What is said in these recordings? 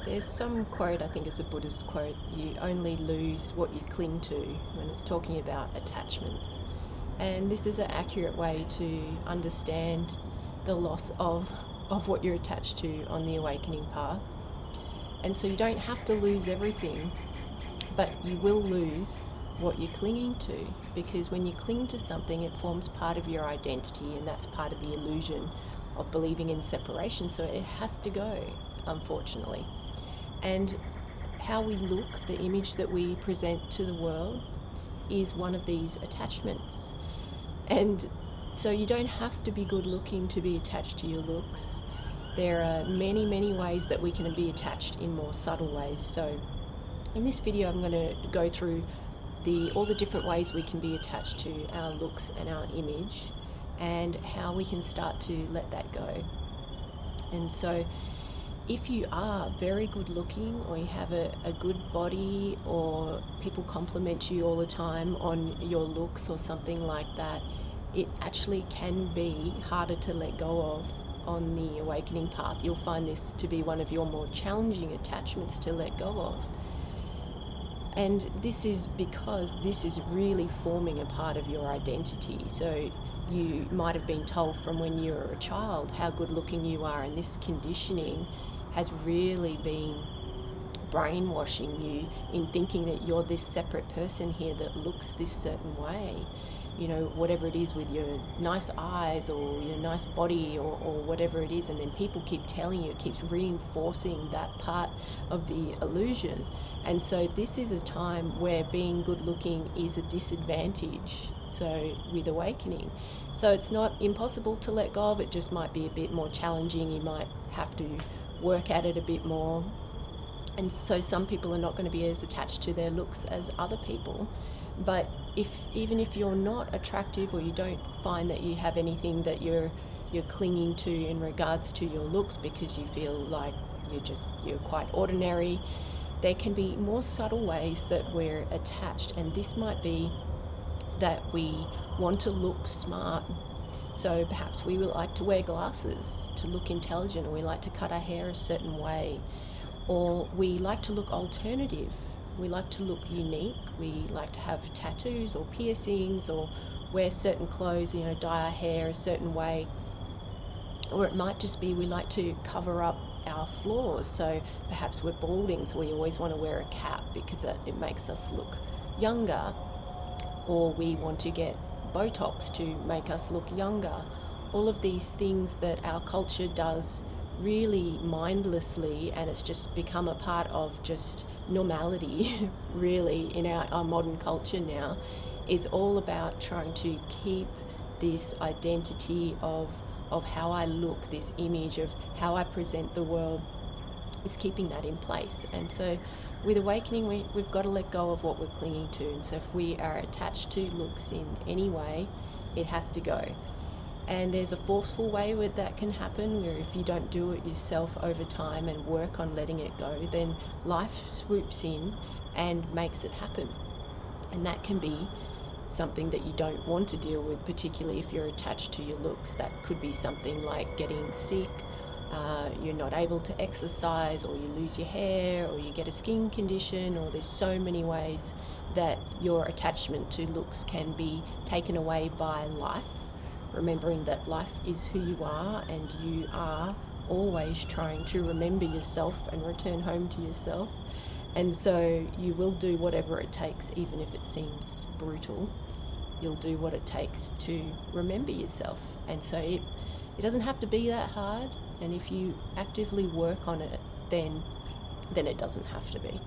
There's some quote, I think it's a Buddhist quote, you only lose what you cling to, when it's talking about attachments. And this is an accurate way to understand the loss of what you're attached to on the awakening path. And so you don't have to lose everything, but you will lose what you're clinging to, because when you cling to something, it forms part of your identity, and that's part of the illusion of believing in separation. So it has to go, unfortunately. And how we look, the image that we present to the world, is one of these attachments. And so you don't have to be good looking to be attached to your looks. There are many, many ways that we can be attached in more subtle ways. So in this video, I'm going to go through all the different ways we can be attached to our looks and our image, and how we can start to let that go. And so if you are very good looking, or you have a good body, or people compliment you all the time on your looks or something like that, it actually can be harder to let go of on the awakening path. You'll find this to be one of your more challenging attachments to let go of. And this is because this is really forming a part of your identity. So you might have been told from when you were a child how good looking you are, and this conditioning has really been brainwashing you in thinking that you're this separate person here that looks this certain way. You know, whatever it is, with your nice eyes or your nice body, or whatever it is, and then people keep telling you, it keeps reinforcing that part of the illusion. And so this is a time where being good looking is a disadvantage, so with awakening. So it's not impossible to let go of, it just might be a bit more challenging. You might have to work at it a bit more. And so some people are not going to be as attached to their looks as other people. But even if you're not attractive, or you don't find that you have anything that you're clinging to in regards to your looks, because you feel like you're quite ordinary, there can be more subtle ways that we're attached. And this might be that we want to look smart. So perhaps we would like to wear glasses to look intelligent, or we like to cut our hair a certain way, or we like to look alternative. We like to look unique. We like to have tattoos or piercings, or wear certain clothes, dye our hair a certain way. Or it might just be we like to cover up our flaws. So perhaps we're balding, so we always want to wear a cap because it makes us look younger. Or we want to get Botox to make us look younger. All of these things that our culture does really mindlessly, and it's just become a part of just normality really in our modern culture now, is all about trying to keep this identity of how I look, this image of how I present the world, is keeping that in place. And so with awakening, we've got to let go of what we're clinging to. And so if we are attached to looks in any way, it has to go. And there's a forceful way where that can happen, where if you don't do it yourself over time and work on letting it go, then life swoops in and makes it happen. And that can be something that you don't want to deal with, particularly if you're attached to your looks. That could be something like getting sick, you're not able to exercise, or you lose your hair, or you get a skin condition, or there's so many ways that your attachment to looks can be taken away by life. Remembering that life is who you are, and you are always trying to remember yourself and return home to yourself. And so you will do whatever it takes, even if it seems brutal. You'll do what it takes to remember yourself. And so it doesn't have to be that hard. And if you actively work on it, then it doesn't have to be.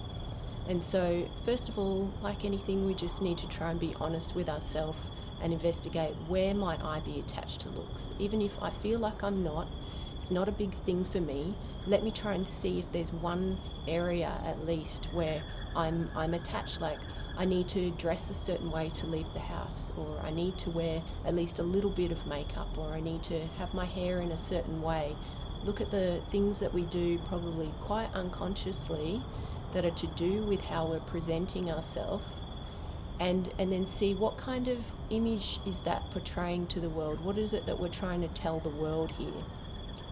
And so first of all, like anything, we just need to try and be honest with ourselves and investigate, where might I be attached to looks? Even if I feel like I'm not, it's not a big thing for me, let me try and see if there's one area at least where I'm attached. Like, I need to dress a certain way to leave the house, or I need to wear at least a little bit of makeup, or I need to have my hair in a certain way. Look at the things that we do probably quite unconsciously that are to do with how we're presenting ourselves, and then see what kind of image is that portraying to the world. What is it that we're trying to tell the world here?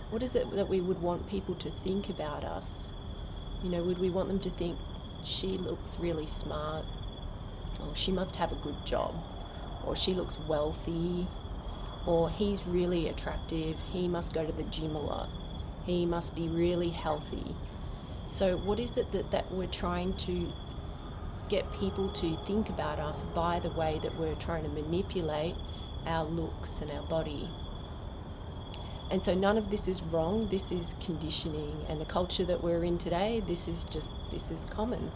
What is it that we would want people to think about us? You know, would we want them to think she looks really smart, or she must have a good job, or she looks wealthy, or he's really attractive, he must go to the gym a lot, he must be really healthy. So what is it that we're trying to get people to think about us by the way that we're trying to manipulate our looks and our body? And so none of this is wrong, this is conditioning. And the culture that we're in today, this is common.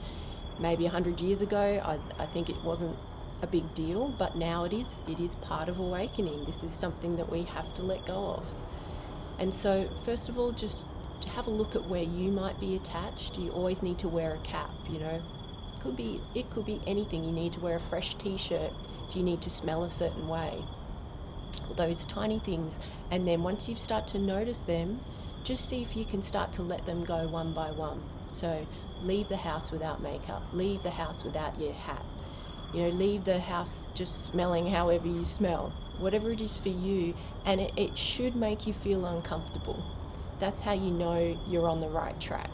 Maybe 100 years ago, I think it wasn't a big deal, but now it is part of awakening. This is something that we have to let go of. And so first of all, just to have a look at where you might be attached. You always need to wear a cap, you know. It could be anything. You need to wear a fresh t-shirt. Do you need to smell a certain way? Those tiny things. And then once you start to notice them, just see if you can start to let them go one by one. So leave the house without makeup, leave the house without your hat, you know, leave the house just smelling however you smell, whatever it is for you. And it should make you feel uncomfortable. That's how you know you're on the right track.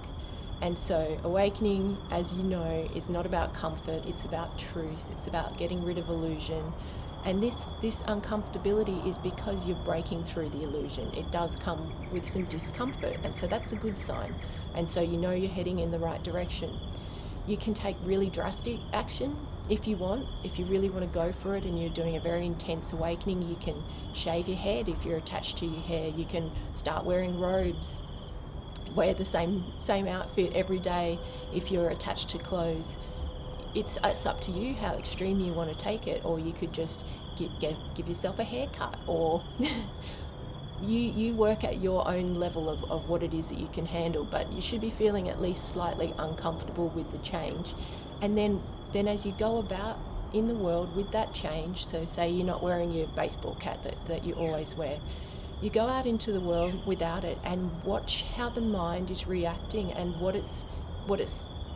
And so awakening, as you know, is not about comfort, it's about truth, it's about getting rid of illusion. And this uncomfortability is because you're breaking through the illusion. It does come with some discomfort, and so that's a good sign. And so you know you're heading in the right direction. You can take really drastic action if you want. If you really want to go for it and you're doing a very intense awakening, you can shave your head if you're attached to your hair. You can start wearing robes, wear the same outfit every day if you're attached to clothes. It's up to you how extreme you want to take it. Or you could just give yourself a haircut, or you work at your own level of what it is that you can handle, but you should be feeling at least slightly uncomfortable with the change. And then as you go about in the world with that change, so say you're not wearing your baseball cap that you always wear, you go out into the world without it and watch how the mind is reacting and what it's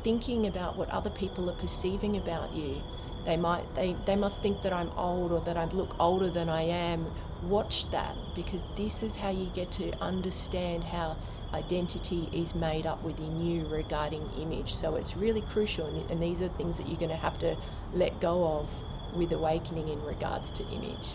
thinking about what other people are perceiving about you. They must think that I'm old, or that I look older than I am. Watch that, because this is how you get to understand how identity is made up within you regarding image. So it's really crucial, and these are things that you're going to have to let go of with awakening in regards to image.